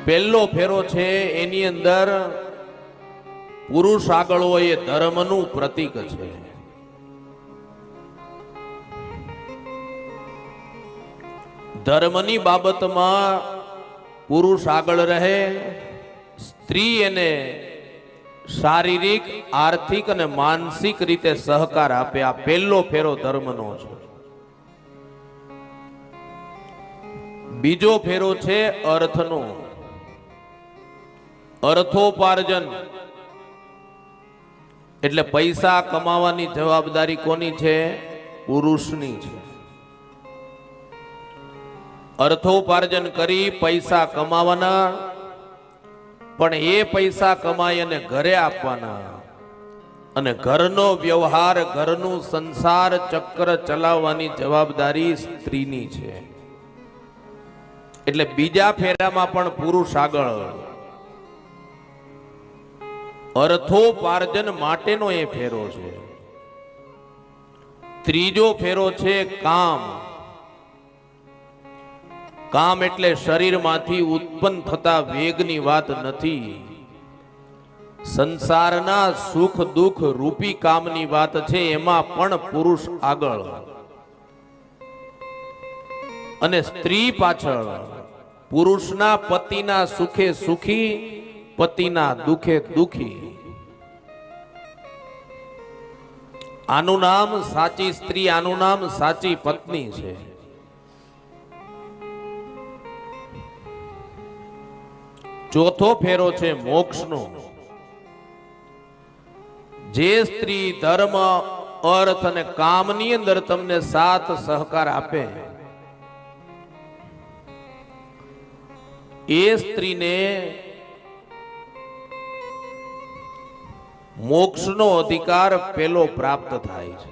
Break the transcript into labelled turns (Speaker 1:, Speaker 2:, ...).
Speaker 1: પહેલો ફેરો છે એની અંદર પુરુષ આગળ હોય એ ધર્મનું પ્રતીક છે. ધર્મની બાબતમાં પુરુષ આગળ રહે, સ્ત્રી એને શારીરિક, આર્થિક અને માનસિક રીતે સહકાર આપે. આ પહેલો ફેરો ધર્મનો છે. બીજો ફેરો છે અર્થનો. અર્થોપાર્જન એટલે પૈસા કમાવાની જવાબદારી કોની છે? પુરુષની છે. અર્થોપાર્જન કરી પૈસા કમાવાના, પણ એ પૈસા કમાઈ અને ઘરે આપવાના, અને ઘરનો વ્યવહાર, ઘરનું સંસાર ચક્ર ચલાવવાની જવાબદારી સ્ત્રીની છે. એટલે બીજા ફેરામાં પણ પુરુષ આગળ. અર્થોપાર્જન માટેનો એ ફેરો છે. ત્રીજો ફેરો છે કામ. કામ એટલે શરીરમાંથી ઉત્પન્ન થતા વેગની વાત નથી. સંસારના સુખ દુઃખ રૂપી કામની વાત છે. એમાં પણ પુરુષ આગળ અને સ્ત્રી પાછળ. પુરુષના પતિના સુખે સુખી, પતિના દુખે દુખી. આનું નામ સાચી સ્ત્રી, આનું નામ સાચી પત્ની છે. ચોથો ફેરો છે મોક્ષનો. જે સ્ત્રી ધર્મ, અર્થ અને કામની અંદર તમને સાથ સહકાર આપે, એ સ્ત્રીને મોક્ષનો અધિકાર પેલો પ્રાપ્ત થાય છે.